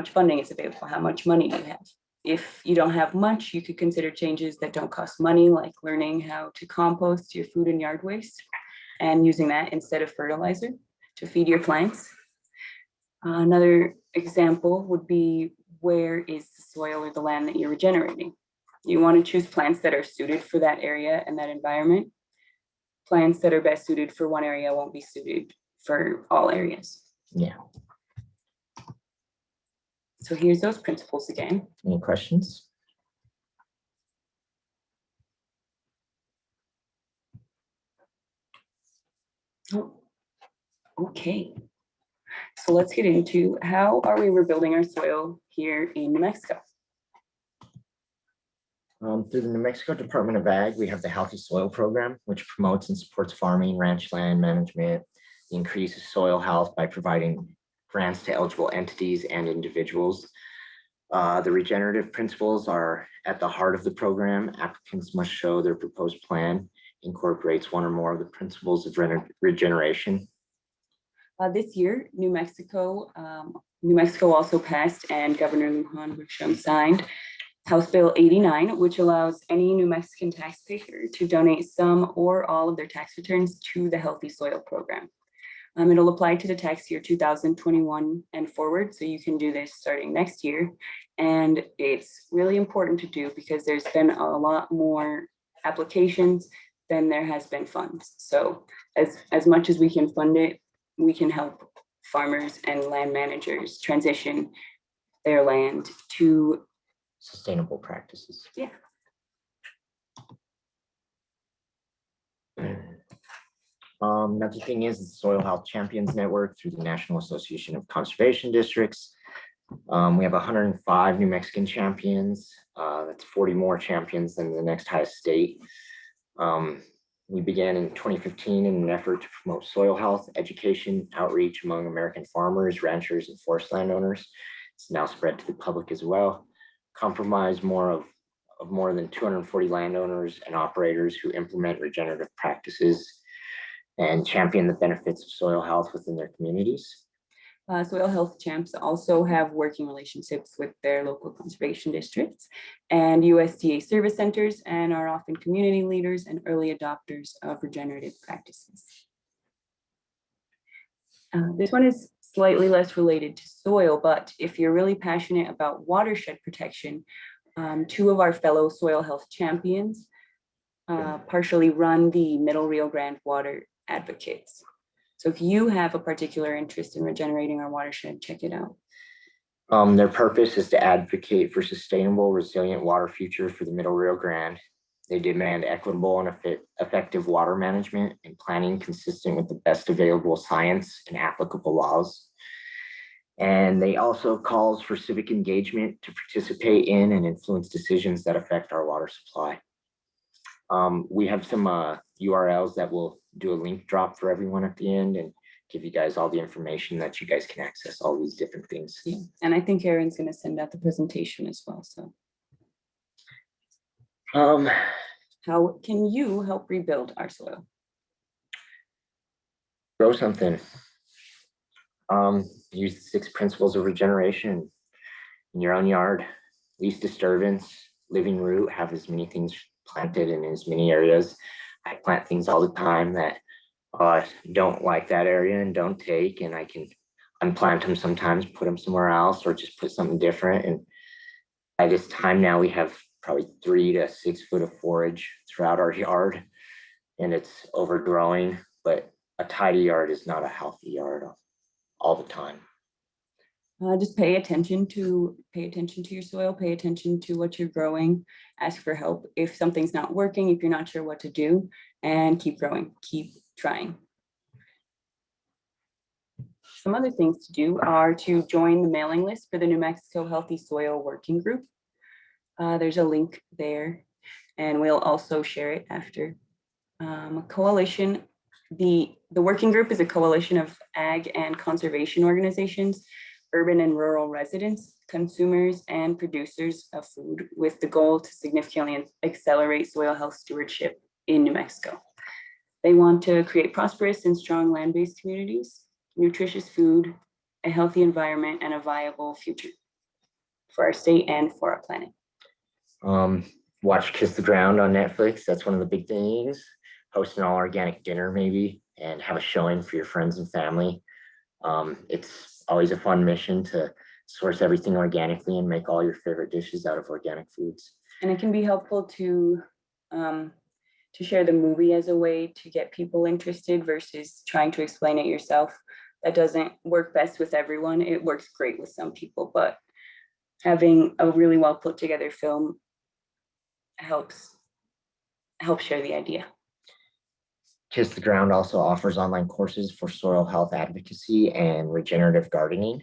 funding is available, how much money do you have. If you don't have much, you could consider changes that don't cost money, like learning how to compost your food and yard waste and using that instead of fertilizer to feed your plants. Another example would be, where is the soil or the land that you're regenerating? You want to choose plants that are suited for that area and that environment. Plants that are best suited for one area won't be suited for all areas. Yeah. So here's those principles again. Any questions? Oh, okay. So let's get into, how are we rebuilding our soil here in New Mexico? Through the New Mexico Department of Ag, we have the Healthy Soil Program, which promotes and supports farming, ranch land management, increases soil health by providing grants to eligible entities and individuals. The regenerative principles are at the heart of the program. Applicants must show their proposed plan incorporates one or more of the principles of regeneration. This year, New Mexico also passed, and Governor Lujan Grisham signed House Bill 89, which allows any New Mexican taxpayer to donate some or all of their tax returns to the Healthy Soil Program. It'll apply to the tax year 2021 and forward, so you can do this starting next year. And it's really important to do because there's been a lot more applications than there has been funds. So as much as we can fund it, we can help farmers and land managers transition their land to sustainable practices. Yeah. Another thing is the Soil Health Champions Network through the National Association of Conservation Districts. We have 105 New Mexican champions. That's 40 more champions than the next highest state. We began in 2015 in an effort to promote soil health, education, outreach among American farmers, ranchers, and forest landowners. It's now spread to the public as well. Comprise more than 240 landowners and operators who implement regenerative practices and champion the benefits of soil health within their communities. Soil health champs also have working relationships with their local conservation districts and USDA service centers, and are often community leaders and early adopters of regenerative practices. This one is slightly less related to soil, but if you're really passionate about watershed protection, 2 of our fellow soil health champions partially run the Middle Rio Grande Water Advocates. So if you have a particular interest in regenerating our watershed, check it out. Their purpose is to advocate for sustainable, resilient water future for the Middle Rio Grande. They demand equitable and effective water management and planning consistent with the best available science and applicable laws. And they also calls for civic engagement to participate in and influence decisions that affect our water supply. We have some URLs that will do a link drop for everyone at the end and give you guys all the information that you guys can access all these different things. Yeah. And I think Erin's going to send out the presentation as well. So how can you help rebuild our soil? Grow something. Use the 6 principles of regeneration in your own yard. Least disturbance, living root, have as many things planted in as many areas. I plant things all the time that don't like that area and don't take, and I can unplant them sometimes, put them somewhere else, or just put something different. And by this time now, we have probably 3 to 6 foot of forage throughout our yard, and it's overgrowing. But a tidy yard is not a healthy yard all the time. Just pay attention to your soil, pay attention to what you're growing, ask for help if something's not working, if you're not sure what to do, and keep growing, keep trying. Some other things to do are to join the mailing list for the New Mexico Healthy Soil Working Group. There's a link there, and we'll also share it after. Coalition, the working group is a coalition of ag and conservation organizations, urban and rural residents, consumers, and producers of food, with the goal to significantly accelerate soil health stewardship in New Mexico. They want to create prosperous and strong land-based communities, nutritious food, a healthy environment, and a viable future for our state and for our planet. Watch Kiss the Ground on Netflix. That's one of the big things. Host an all organic dinner maybe, and have a showing for your friends and family. It's always a fun mission to source everything organically and make all your favorite dishes out of organic foods. And it can be helpful to share the movie as a way to get people interested versus trying to explain it yourself. That doesn't work best with everyone. It works great with some people, but having a really well put together film helps share the idea. Kiss the Ground also offers online courses for soil health advocacy and regenerative gardening.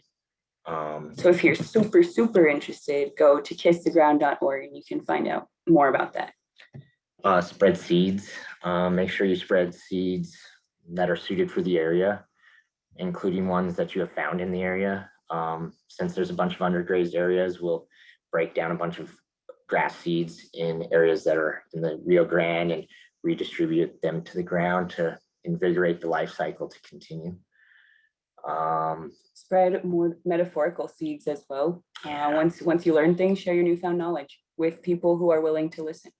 So if you're super interested, go to kisstheground.org and you can find out more about that. Spread seeds. Make sure you spread seeds that are suited for the area, including ones that you have found in the area. Since there's a bunch of undergrazed areas, we'll break down a bunch of grass seeds in areas that are in the Rio Grande and redistribute them to the ground to invigorate the life cycle to continue. Spread more metaphorical seeds as well. Once you learn things, share your newfound knowledge with people who are willing to listen.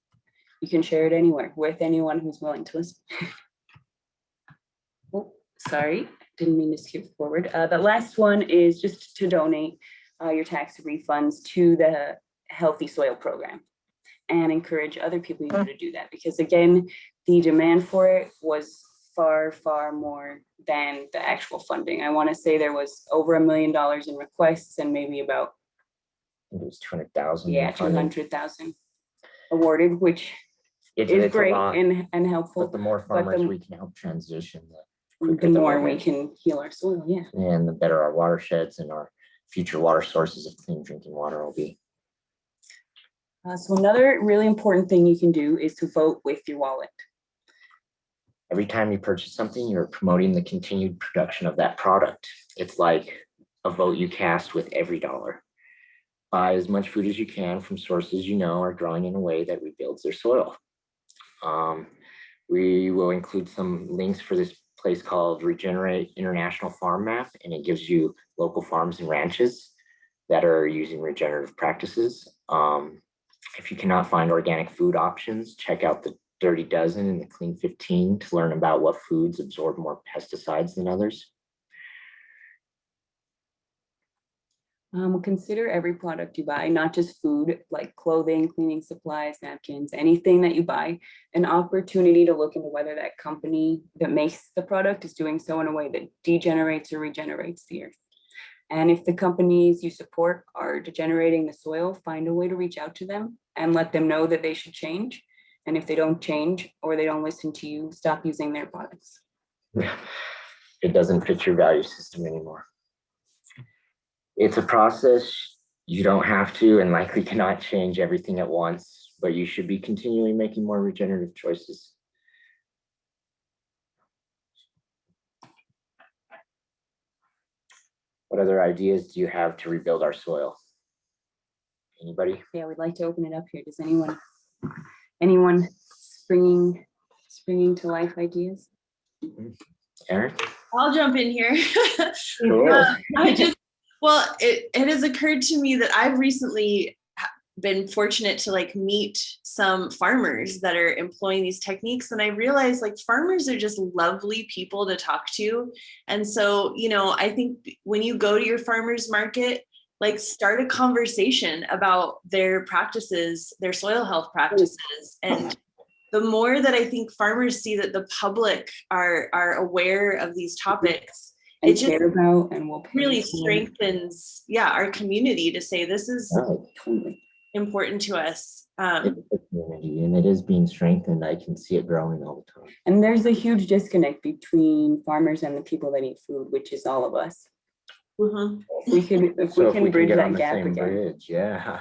You can share it anywhere with anyone who's willing to listen. Oh, sorry, didn't mean to skip forward. The last one is just to donate your tax refunds to the Healthy Soil Program and encourage other people you know to do that, because again, the demand for it was far more than the actual funding. I want to say there was over $1 million in requests and maybe about, I think it was 200,000. yeah, 200,000 awarded, which is great and helpful. But the more farmers we can help transition, the more we can heal our soil, yeah. And the better our watersheds and our future water sources of clean drinking water will be. So another really important thing you can do is to vote with your wallet. Every time you purchase something, you're promoting the continued production of that product. It's like a vote you cast with every dollar. Buy as much food as you can from sources you know are growing in a way that rebuilds their soil. We will include some links for this place called Regenerate International Farm Map, and it gives you local farms and ranches that are using regenerative practices. If you cannot find organic food options, check out the Dirty Dozen and the Clean 15 to learn about what foods absorb more pesticides than others. Consider every product you buy, not just food, like clothing, cleaning supplies, napkins, anything that you buy, an opportunity to look into whether that company that makes the product is doing so in a way that degenerates or regenerates the earth. And if the companies you support are degenerating the soil, find a way to reach out to them and let them know that they should change. And if they don't change or they don't listen to you, stop using their products. It doesn't fit your value system anymore. It's a process. You don't have to and likely cannot change everything at once, but you should be continually making more regenerative choices. What other ideas do you have to rebuild our soil? Anybody? Yeah, we'd like to open it up here. Does anyone springing to life ideas? Aaron? I'll jump in here. Sure. It has occurred to me that I've recently been fortunate to like meet some farmers that are employing these techniques. And I realized like farmers are just lovely people to talk to. And so, I think when you go to your farmer's market, like start a conversation about their practices, their soil health practices. And the more that I think farmers see that the public are aware of these topics, it just about and will really strengthens, our community to say this is important to us. It's a community and it is being strengthened. I can see it growing all the time. And there's a huge disconnect between farmers and the people that eat food, which is all of us. Mm-hmm. If we can bridge that gap again. Bridge, yeah.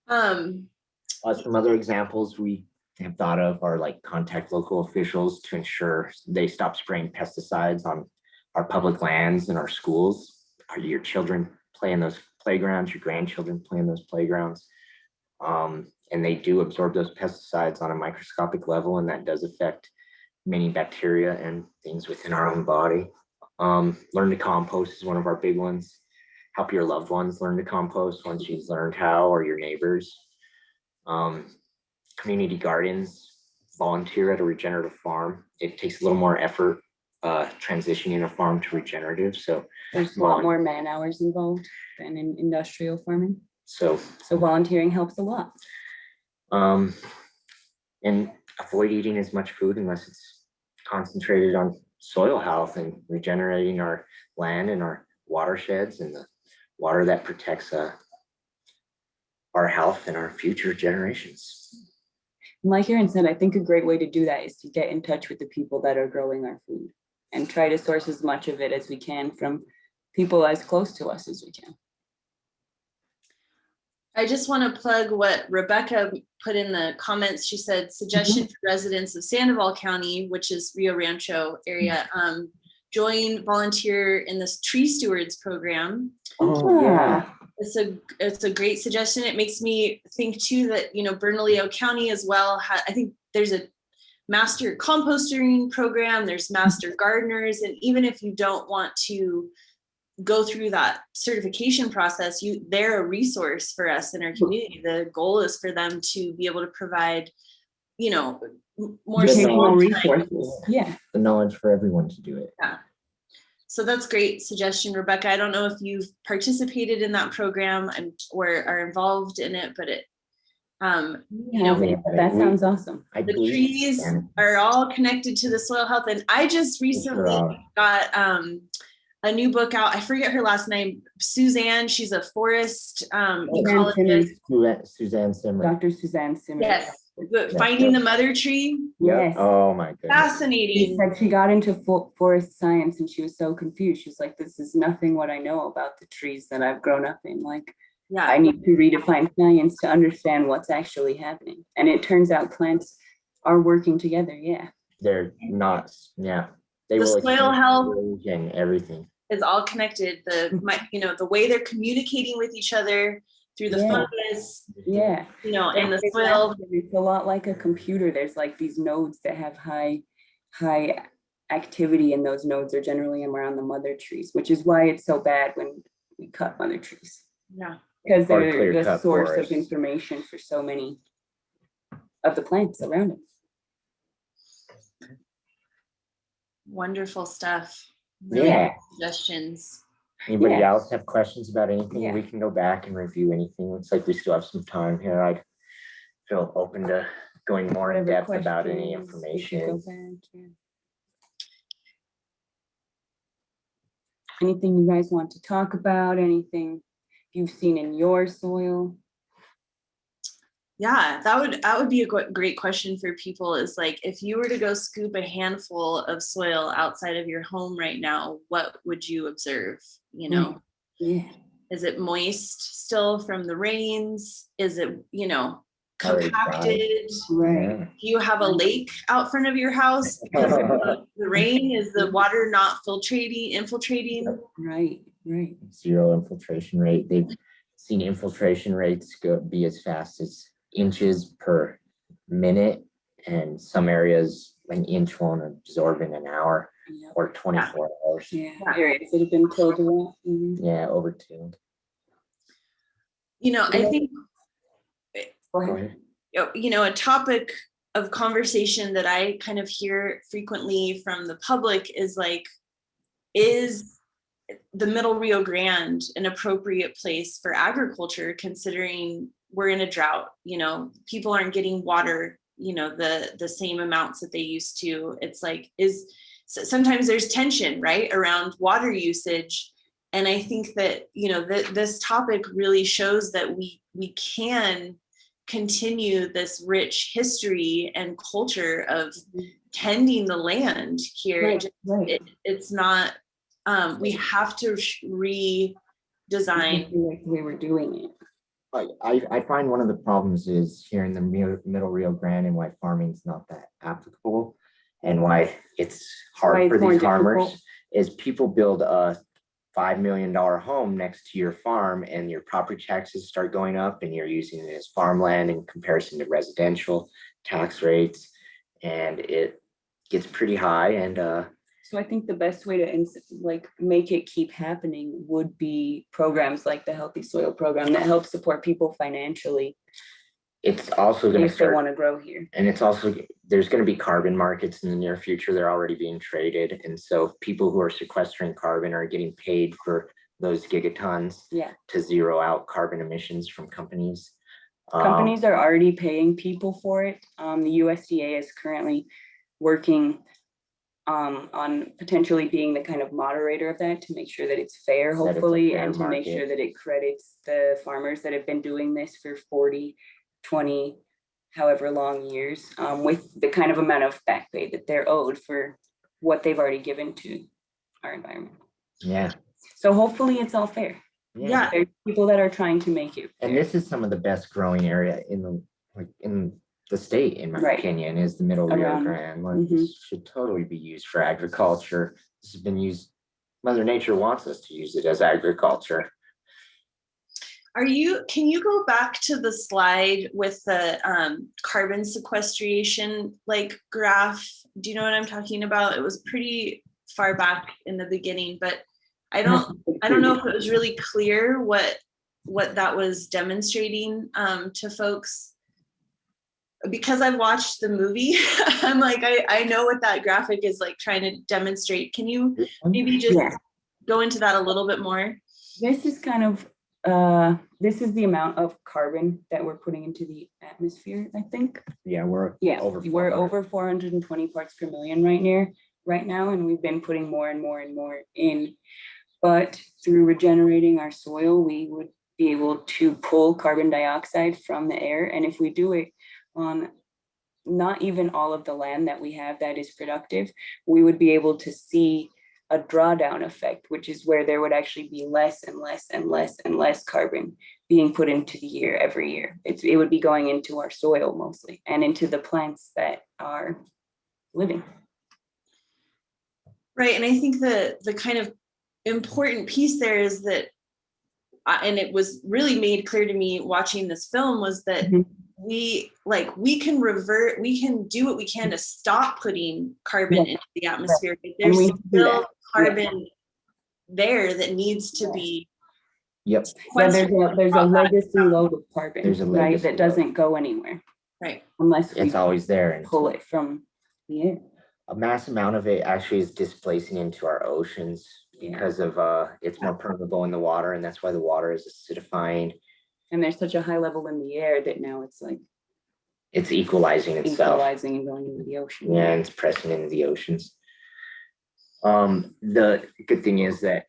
Some other examples we have thought of are like contact local officials to ensure they stop spraying pesticides on our public lands and our schools. Are your children play in those playgrounds, your grandchildren play in those playgrounds? And they do absorb those pesticides on a microscopic level, and that does affect many bacteria and things within our own body. Learn to compost is one of our big ones. Help your loved ones learn to compost once you've learned how, or your neighbors. Community gardens, volunteer at a regenerative farm. It takes a little more effort transitioning a farm to regenerative. So there's a lot more man hours involved than in industrial farming. So volunteering helps a lot. And avoid eating as much food unless it's concentrated on soil health and regenerating our land and our watersheds and the water that protects our health and our future generations. Like Aaron said, I think a great way to do that is to get in touch with the people that are growing our food and try to source as much of it as we can from people as close to us as we can. I just want to plug what Rebecca put in the comments. She said, suggestion for residents of Sandoval County, which is Rio Rancho area, join volunteer in this tree stewards program. Oh, yeah. It's a great suggestion. It makes me think too that, Bernalillo County as well. I think there's a master composting program, there's master gardeners. And even if you don't want to go through that certification process, they're a resource for us in our community. The goal is for them to be able to provide, more resources. Yeah. The knowledge for everyone to do it. Yeah. So that's great suggestion, Rebecca. I don't know if you've participated in that program or are involved in it, but that sounds awesome. The trees are all connected to the soil health. And I just recently got a new book out. I forget her last name. Suzanne. She's a forest ecologist. Suzanne Simmer. Dr. Suzanne Simmer. Yes. Finding the Mother Tree. Yes. Oh my goodness. Fascinating. She said she got into forest science and she was so confused. She was like, this is nothing what I know about the trees that I've grown up in. Like, I need to redefine science to understand what's actually happening. And it turns out plants are working together. Yeah. They're not. Yeah. The soil health and everything is all connected. The way they're communicating with each other through the fungus. Yeah. And the soil. It's a lot like a computer. There's like these nodes that have high activity, and those nodes are generally around the mother trees, which is why it's so bad when we cut mother trees. Yeah. Because they're the source of information for so many of the plants around it. Wonderful stuff. Yeah. Suggestions. Anybody else have questions about anything? We can go back and review anything. Looks like we still have some time here. I'd feel open to going more in depth about any information. Anything you guys want to talk about? Anything you've seen in your soil? Yeah, that would be a great question for people, is like, if you were to go scoop a handful of soil outside of your home right now, what would you observe? You know, Yeah. is it moist still from the rains? Is it, you know, Already dried. compacted? Right. Do you have a lake out front of your house because of the rain? Is the water not infiltrating? Right. Right. Zero infiltration rate. They've seen infiltration rates be as fast as inches per minute, and some areas an inch won't absorb in an hour Yep. or 24 hours. Yeah. Areas that have been tilled a lot. Mhm. Yeah, overtilled. You know, I think, Go ahead. you know, a topic of conversation that I kind of hear frequently from the public is like, is the Middle Rio Grande an appropriate place for agriculture, considering we're in a drought? You know, people aren't getting water, you know, the same amounts that they used to. It's like, sometimes there's tension, right, around water usage. And I think that, you know, this topic really shows that we can continue this rich history and culture of tending the land here. Right. It's not, we have to redesign. The way we're doing it. I find one of the problems is here in the Middle Rio Grande, and why farming is not that applicable, and why it's hard for these farmers, is people build a $5 million home next to your farm, and your property taxes start going up, and you're using it as farmland in comparison to residential tax rates, and it gets pretty high. And so I think the best way to make it keep happening would be programs like the Healthy Soil Program that helps support people financially. It's also going to start, they want to grow here. And it's also, there's going to be carbon markets in the near future. They're already being traded. And so people who are sequestering carbon are getting paid for those gigatons to zero out carbon emissions from companies. Companies are already paying people for it. The USDA is currently working on potentially being the kind of moderator of that, to make sure that it's fair, hopefully, and to make sure that it credits the farmers that have been doing this for 40, 20, however long years, with the kind of amount of back pay that they're owed for what they've already given to our environment. Yeah. So hopefully it's all fair. Yeah. There's people that are trying to make it fair. And this is some of the best growing area in the state, in my opinion, is the Middle Rio Grande. This should totally be used for agriculture. This has been used, Mother Nature wants us to use it as agriculture. Can you go back to the slide with the carbon sequestration graph? Do you know what I'm talking about? It was pretty far back in the beginning, but I don't know if it was really clear what that was demonstrating to folks. Because I've watched the movie, I'm like, I know what that graphic is like trying to demonstrate. Can you maybe just go into that a little bit more? This is kind of, this is the amount of carbon that we're putting into the atmosphere, I think. Yeah, we're over 420 parts per million right now, and we've been putting more and more and more in. But through regenerating our soil, we would be able to pull carbon dioxide from the air. And if we do it on not even all of the land that we have that is productive, we would be able to see a drawdown effect, which is where there would actually be less and less and less and less carbon being put into the air every year. It would be going into our soil mostly, and into the plants that are living. Right, and I think the kind of important piece there is that, and it was really made clear to me watching this film, was that we can do what we can to stop putting carbon into the atmosphere. There's still carbon there that needs to be. There's a legacy load of carbon, right, that doesn't go anywhere. Right. Unless it's always there and pull it from the air. A mass amount of it actually is displacing into our oceans because of it's more permeable in the water, and that's why the water is acidifying. And there's such a high level in the air that now it's like it's equalizing itself. Equalizing and going into the ocean. Yeah, and it's pressing into the oceans. The good thing is that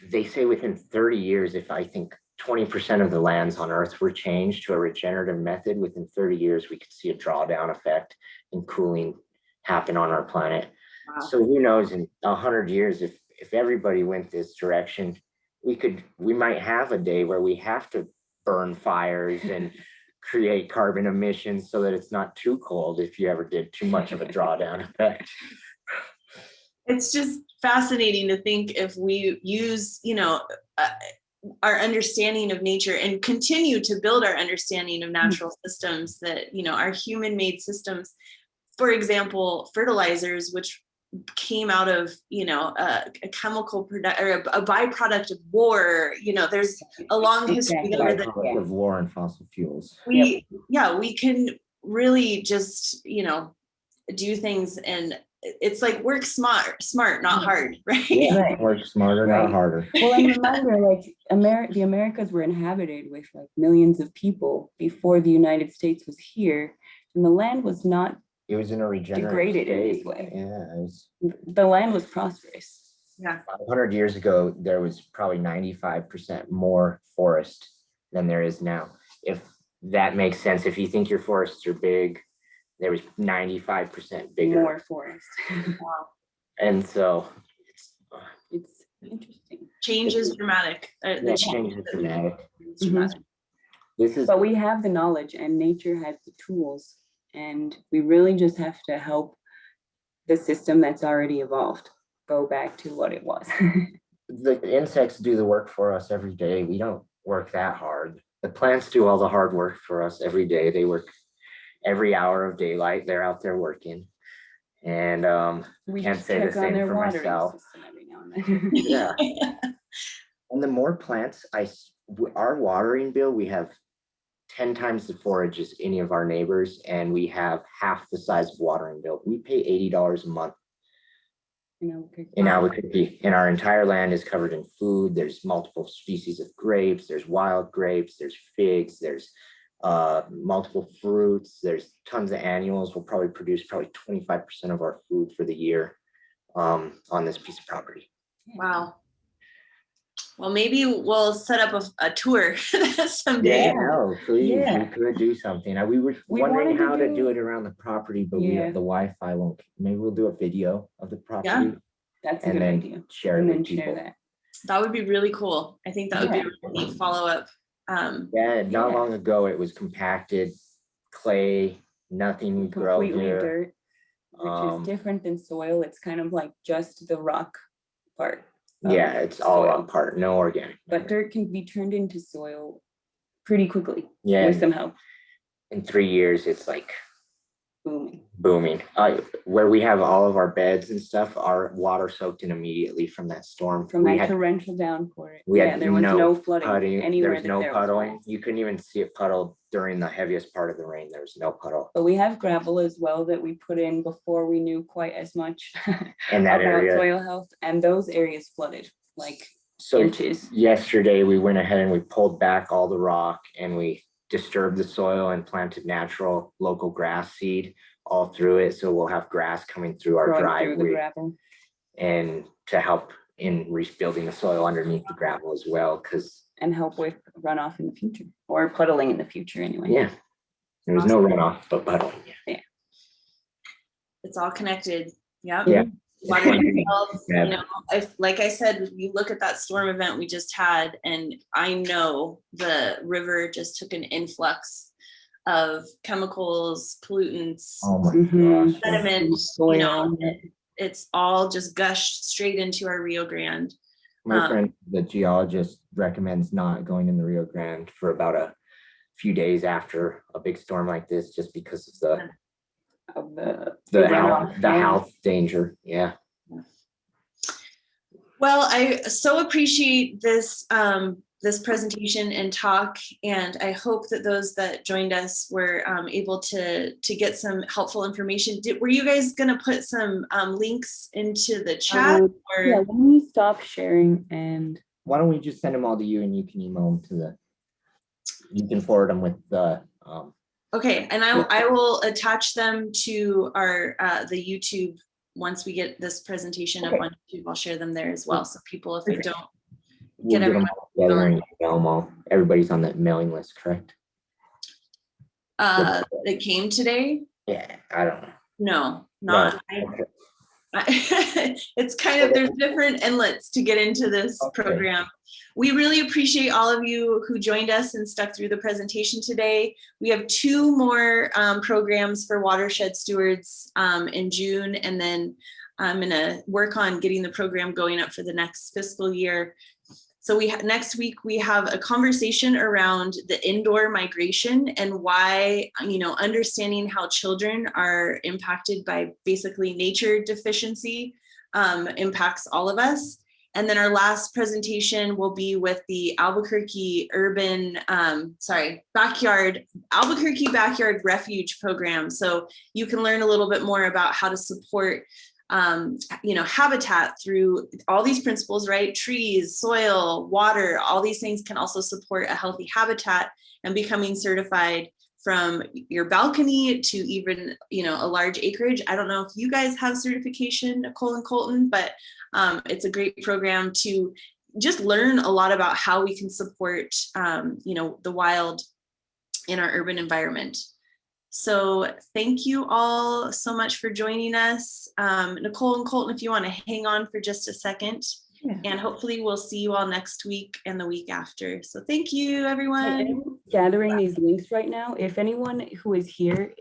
they say within 30 years, if I think 20% of the lands on Earth were changed to a regenerative method, within 30 years, we could see a drawdown effect and cooling happen on our planet. Wow. So who knows, in 100 years, if everybody went this direction, we might have a day where we have to burn fires and create carbon emissions so that it's not too cold if you ever did too much of a drawdown effect. It's just fascinating to think if we use, our understanding of nature and continue to build our understanding of natural systems, that, our human-made systems, for example, fertilizers, which came out of, a chemical product or a byproduct of war, there's a long history there that of war and fossil fuels. we can really just, do things, and it's like work smart, not hard, right? Yeah, work smarter, not harder. Well, and remember, like the Americas were inhabited with like millions of people before the United States was here, and the land was not It was in a regenerative degraded in state. this way. Yeah, The land was prosperous. Yeah. 500 years ago, there was probably 95% more forest than there is now. If that makes sense, if you think your forests are big, there was 95% bigger. More forest. Wow. And so It's interesting. Change is dramatic. the change is dramatic. It's dramatic. But we have the knowledge and nature has the tools, and we really just have to help the system that's already evolved go back to what it was. The insects do the work for us every day. We don't work that hard. The plants do all the hard work for us every day. They work every hour of daylight. They're out there working. And We can't say the check on same their for watering myself. system every now and then. Yeah. And the more plants our watering bill, we have 10 times the forage as any of our neighbors, and we have half the size of watering bill. We pay $80 a month in Albuquerque, and our entire land is covered in food. There's multiple species of grapes. There's wild grapes. There's figs. There's multiple fruits. There's tons of annuals. We'll probably produce 25% of our food for the year on this piece of property. Wow. Well, maybe we'll set up a tour someday. Yeah, no, please. Yeah. We could do something. We were wondering how to do it around the property, but we have the Wi-Fi won't. Maybe we'll do a video of the property. That's a and good then idea. share And it then with share people. that. That would be really cool. I think that would be a really neat follow-up. Yeah, not long ago it was compacted clay, nothing would grow Completely here. dirt, which is different than soil. It's kind of like just the rock part. Yeah, it's all soil. rock part, no organic. But dirt can be turned into soil pretty quickly Yeah, with some help. in 3 years it's like Booming. where we have all of our beds and stuff, our water soaked in immediately from that storm. From that torrential downpour. we had there was no flooding pudding, anywhere. there was no that puddling. was. You couldn't even see it puddle during the heaviest part of the rain. There was no puddle. But we have gravel as well that we put in before we knew quite as much In that about area. soil health, and those areas flooded like So inches. yesterday we went ahead and we pulled back all the rock and we disturbed the soil and planted natural local grass seed all through it. So we'll have grass coming through our Growing through the driveway gravel. and to help in rebuilding the soil underneath the gravel as well. And help with runoff in the future, or puddling in the future anyway. Yeah, there was no runoff, but puddling. Yeah. It's all connected. Yep. Yeah. If, like I said, you look at that storm event we just had, and I know the river just took an influx of chemicals, pollutants, Oh my gosh. sediment, Soil. it's all just gushed straight into our Rio Grande. My friend, the geologist, recommends not going in the Rio Grande for about a few days after a big storm like this, just because of the health danger. Yeah. Well, I so appreciate this this presentation and talk, and I hope that those that joined us were able to get some helpful information. Were you guys going to put some links into the chat? Yeah, let me stop sharing, and why don't we just send them all to you and you can email them you can forward them with the okay, and I will attach them to our the YouTube once we get this presentation Okay. up on YouTube, I'll share them there as well. So people, if I Perfect. don't We'll get get them everyone all together and email them all. Everybody's on that mailing list, correct? that came today, Yeah, I don't know. no, No. not. Okay. It's kind of, there's different inlets to get into this Okay. program. We really appreciate all of you who joined us and stuck through the presentation today. We have 2 more programs for watershed stewards in June, and then I'm gonna work on getting the program going up for the next fiscal year. So next week we have a conversation around the indoor migration and why, understanding how children are impacted by basically nature deficiency impacts all of us. And then our last presentation will be with the Albuquerque Albuquerque Backyard Refuge Program. So you can learn a little bit more about how to support habitat through all these principles, right? Trees, soil, water, all these things can also support a healthy habitat, and becoming certified from your balcony to even, a large acreage. I don't know if you guys have certification, Nicole and Colton, but it's a great program to just learn a lot about how we can support, the wild in our urban environment. So thank you all so much for joining us. Nicole and Colton, if you want to hang on for just a second, and hopefully we'll see you all next week and the week after. So thank you, everyone. I'm gathering these links right now. If anyone who is here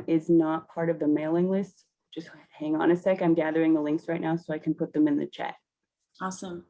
is not part of the mailing list, just hang on a sec. I'm gathering the links right now so I can put them in the chat. Awesome.